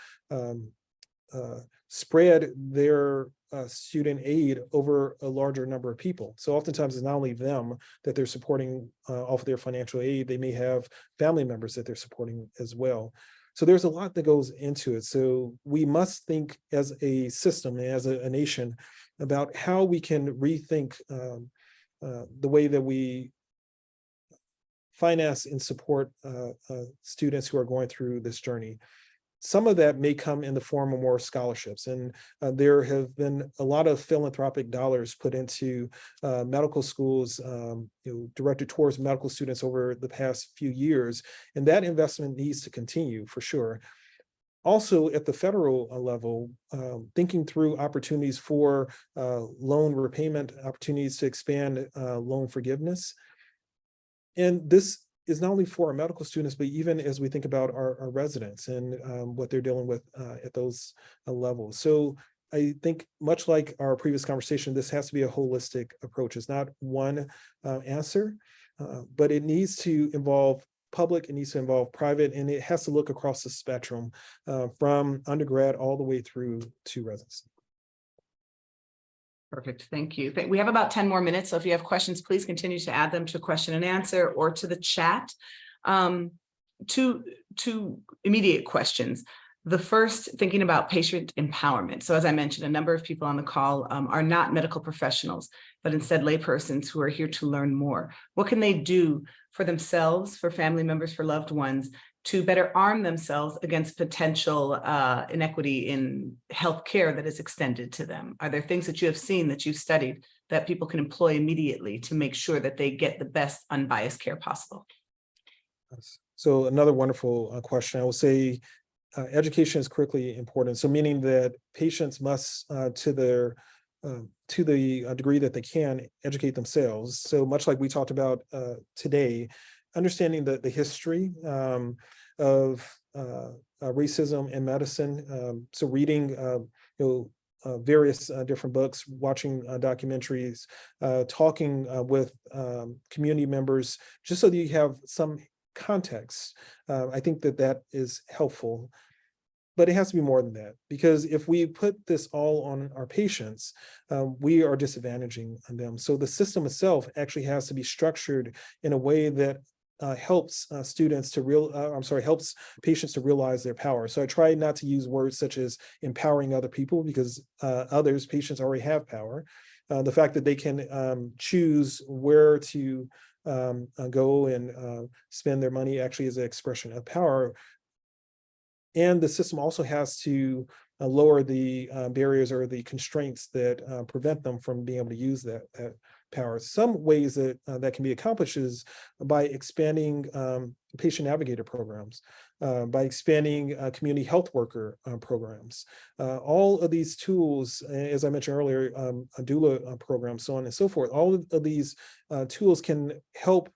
spread their student aid over a larger number of people. So oftentimes it's not only them that they're supporting off of their financial aid, they may have family members that they're supporting as well. So there's a lot that goes into it. So we must think as a system, as a nation, about how we can rethink the way that we finance and support students who are going through this journey. Some of that may come in the form of more scholarships, and there have been a lot of philanthropic dollars put into medical schools, directed towards medical students over the past few years, and that investment needs to continue for sure. Also, at the federal level, thinking through opportunities for loan repayment, opportunities to expand loan forgiveness. And this is not only for our medical students, but even as we think about our residents and what they're dealing with at those levels. So I think, much like our previous conversation, this has to be a holistic approach. It's not one answer, but it needs to involve public, it needs to involve private, and it has to look across the spectrum from undergrad all the way through to residency. Perfect. Thank you. We have about 10 more minutes. So if you have questions, please continue to add them to question and answer or to the chat. Two immediate questions. The first, thinking about patient empowerment. So as I mentioned, a number of people on the call are not medical professionals, but instead laypersons who are here to learn more. What can they do for themselves, for family members, for loved ones, to better arm themselves against potential inequity in healthcare that is extended to them? Are there things that you have seen, that you've studied, that people can employ immediately to make sure that they get the best unbiased care possible? So another wonderful question. I will say education is critically important. So meaning that patients must, to the degree that they can, educate themselves. So much like we talked about today, understanding the history of racism in medicine. So reading, various different books, watching documentaries, talking with community members, just so that you have some context. I think that is helpful. But it has to be more than that, because if we put this all on our patients, we are disadvantaging them. So the system itself actually has to be structured in a way that helps helps patients to realize their power. So I try not to use words such as empowering other people, because patients already have power. The fact that they can choose where to go and spend their money actually is an expression of power. And the system also has to lower the barriers or the constraints that prevent them from being able to use that power. Some ways that that can be accomplished is by expanding patient navigator programs, by expanding community health worker programs. All of these tools, as I mentioned earlier, a doula program, so on and so forth, all of these tools can help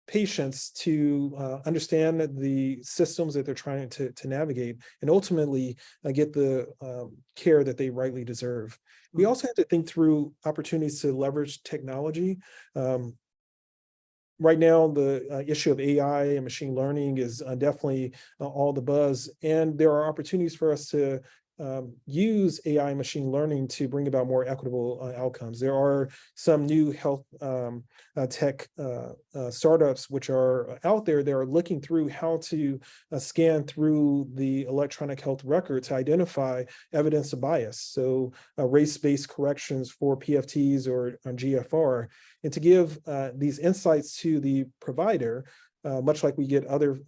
patients to understand the systems that they're trying to navigate, and ultimately get the care that they rightly deserve. We also have to think through opportunities to leverage technology. Right now, the issue of AI and machine learning is definitely all the buzz, and there are opportunities for us to use AI and machine learning to bring about more equitable outcomes. There are some new health tech startups which are out there that are looking through how to scan through the electronic health record to identify evidence of bias. So race-based corrections for PFTs or GFR, and to give these insights to the provider, much like we get other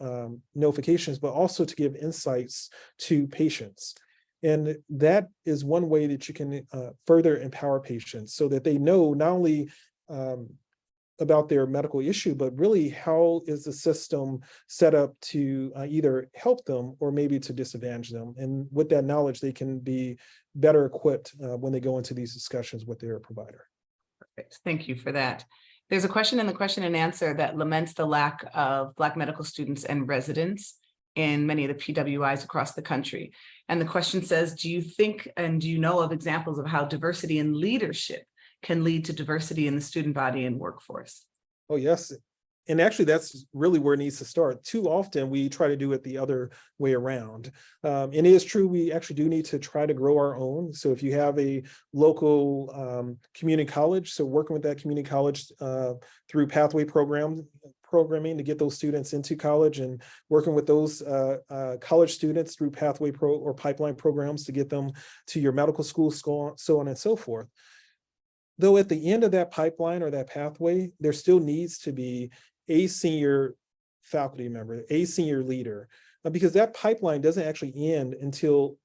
notifications, but also to give insights to patients. And that is one way that you can further empower patients, so that they know not only about their medical issue, but really how is the system set up to either help them or maybe to disadvantage them. And with that knowledge, they can be better equipped when they go into these discussions with their provider. Perfect. Thank you for that. There's a question in the question and answer that laments the lack of Black medical students and residents in many of the PWIs across the country. And the question says, do you think and do you know of examples of how diversity in leadership can lead to diversity in the student body and workforce? Oh, yes. And actually, that's really where it needs to start. Too often, we try to do it the other way around. And it is true, we actually do need to try to grow our own. So if you have a local community college, so working with that community college through pathway programming to get those students into college, and working with those college students through pathway or pipeline programs to get them to your medical school, so on and so forth. Though at the end of that pipeline or that pathway, there still needs to be a senior faculty member, a senior leader, because that pipeline doesn't actually end until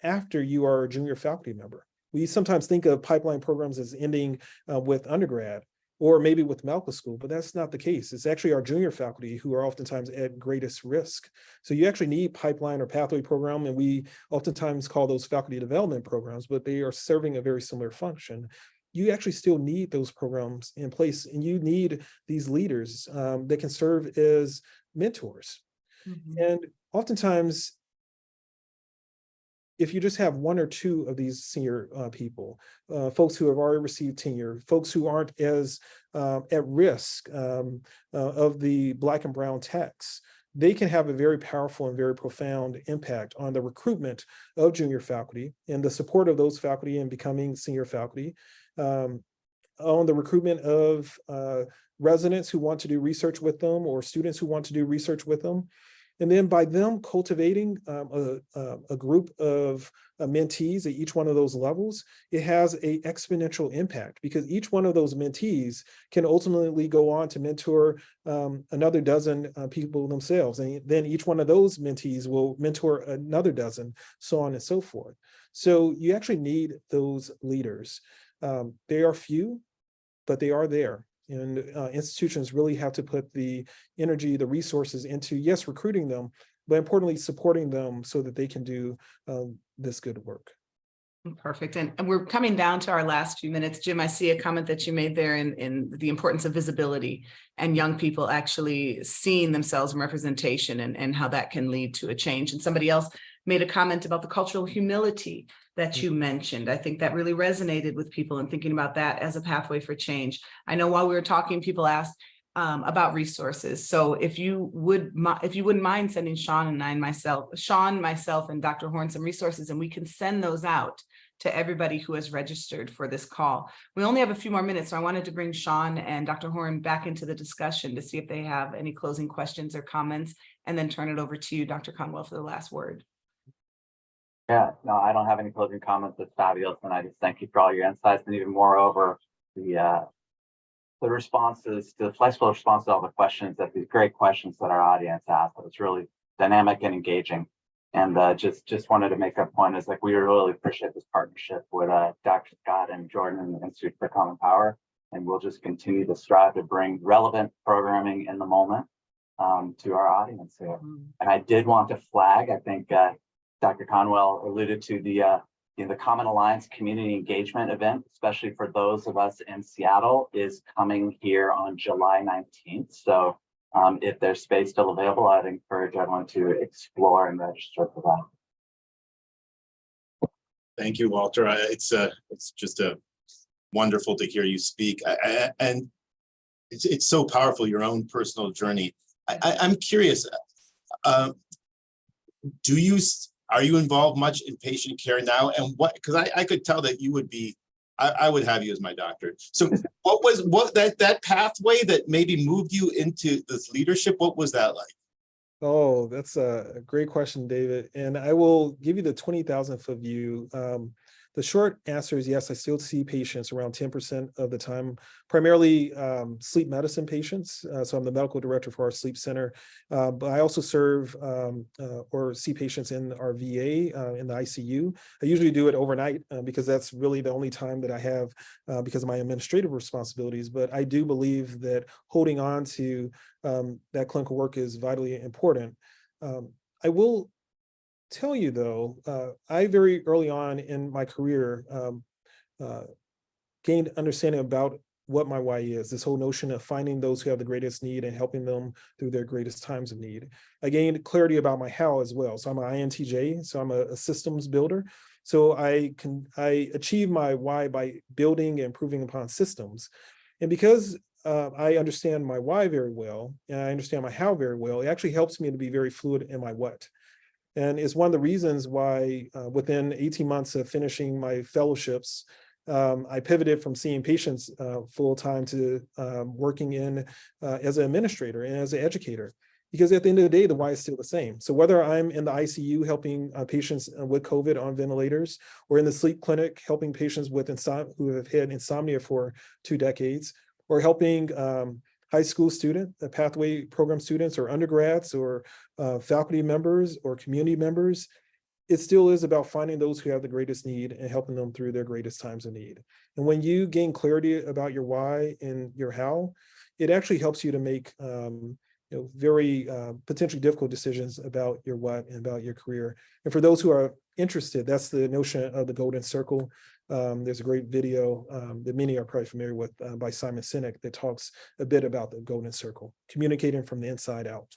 after you are a junior faculty member. We sometimes think of pipeline programs as ending with undergrad or maybe with medical school, but that's not the case. It's actually our junior faculty who are oftentimes at greatest risk. So you actually need pipeline or pathway program, and we oftentimes call those faculty development programs, but they are serving a very similar function. You actually still need those programs in place, and you need these leaders that can serve as mentors. Mm-hmm. And oftentimes, if you just have one or two of these senior people, folks who have already received tenure, folks who aren't as at risk of the Black and brown tax, they can have a very powerful and very profound impact on the recruitment of junior faculty and the support of those faculty in becoming senior faculty, on the recruitment of residents who want to do research with them or students who want to do research with them. And then by them cultivating a group of mentees at each one of those levels, it has an exponential impact, because each one of those mentees can ultimately go on to mentor another dozen people themselves. And then each one of those mentees will mentor another dozen, so on and so forth. So you actually need those leaders. They are few, but they are there. And institutions really have to put the energy, the resources into, yes, recruiting them, but importantly, supporting them so that they can do this good work. Perfect. And we're coming down to our last few minutes. Jim, I see a comment that you made there in the importance of visibility and young people actually seeing themselves in representation, and how that can lead to a change. And somebody else made a comment about the cultural humility that you mentioned. I think that really resonated with people, and thinking about that as a pathway for change. I know while we were talking, people asked, about resources. So if you wouldn't mind sending Sean, myself, and Dr. Horn some resources, and we can send those out to everybody who has registered for this call. We only have a few more minutes, so I wanted to bring Sean and Dr. Horn back into the discussion to see if they have any closing questions or comments, and then turn it over to you, Dr. Conwell, for the last word. Yeah, no, I don't have any closing comments. It's fabulous, and I just thank you for all your insights, and even moreover, the responses, the flexible response to all the questions, that these great questions that our audience asked. It was really dynamic and engaging. And just wanted to make a point is like, we really appreciate this partnership with Dr. Scott and Jordan and the Institute for Common Power. And we'll just continue to strive to bring relevant programming in the moment to our audience here. And I did want to flag, I think Dr. Conwell alluded to the Common Alliance Community Engagement event, especially for those of us in Seattle, is coming here on July 19th. So if there's space still available, I'd encourage everyone to explore and register for that. Thank you, Walter. It's just wonderful to hear you speak, and it's so powerful, your own personal journey. I'm curious, are you involved much in patient care now? And what, because I could tell that you would be, I would have you as my doctor. So what was that pathway that maybe moved you into this leadership? What was that like? Oh, that's a great question, David. And I will give you the 20,000 foot view. The short answer is yes, I still see patients around 10% of the time, primarily sleep medicine patients. So I'm the medical director for our sleep center, but I also serve or see patients in our VA in the ICU. I usually do it overnight because that's really the only time that I have because of my administrative responsibilities. But I do believe that holding on to that clinical work is vitally important. I will tell you though, I very early on in my career gained understanding about what my why is, this whole notion of finding those who have the greatest need and helping them through their greatest times of need. I gained clarity about my how as well. So I'm an INTJ, so I'm a systems builder. So I achieve my why by building and improving upon systems. And because I understand my why very well, and I understand my how very well, it actually helps me to be very fluid in my what. And it's one of the reasons why within 18 months of finishing my fellowships, I pivoted from seeing patients full time to working in as an administrator and as an educator. Because at the end of the day, the why is still the same. So whether I'm in the ICU helping patients with COVID on ventilators, or in the sleep clinic helping patients with who have had insomnia for 2 decades, or helping high school student, pathway program students, or undergrads, or faculty members, or community members, it still is about finding those who have the greatest need and helping them through their greatest times of need. And when you gain clarity about your why and your how, it actually helps you to make very potentially difficult decisions about your what and about your career. And for those who are interested, that's the notion of the golden circle. There's a great video that many are probably familiar with by Simon Sinek that talks a bit about the golden circle, communicating from the inside out.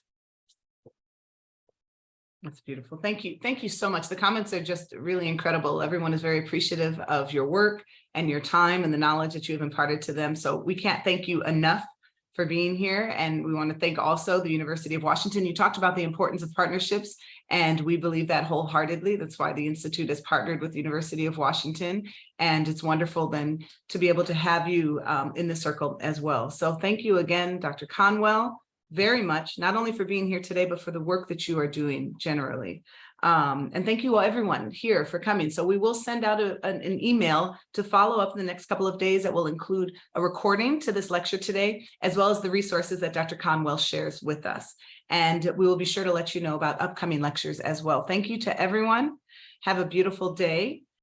That's beautiful. Thank you. Thank you so much. The comments are just really incredible. Everyone is very appreciative of your work and your time and the knowledge that you have imparted to them. So we can't thank you enough for being here. And we want to thank also the University of Washington. You talked about the importance of partnerships, and we believe that wholeheartedly. That's why the Institute has partnered with the University of Washington. And it's wonderful then to be able to have you in the circle as well. So thank you again, Dr. Conwell, very much, not only for being here today, but for the work that you are doing generally. And thank you all, everyone here, for coming. So we will send out an email to follow up in the next couple of days that will include a recording to this lecture today, as well as the resources that Dr. Conwell shares with us. And we will be sure to let you know about upcoming lectures as well. Thank you to everyone. Have a beautiful day.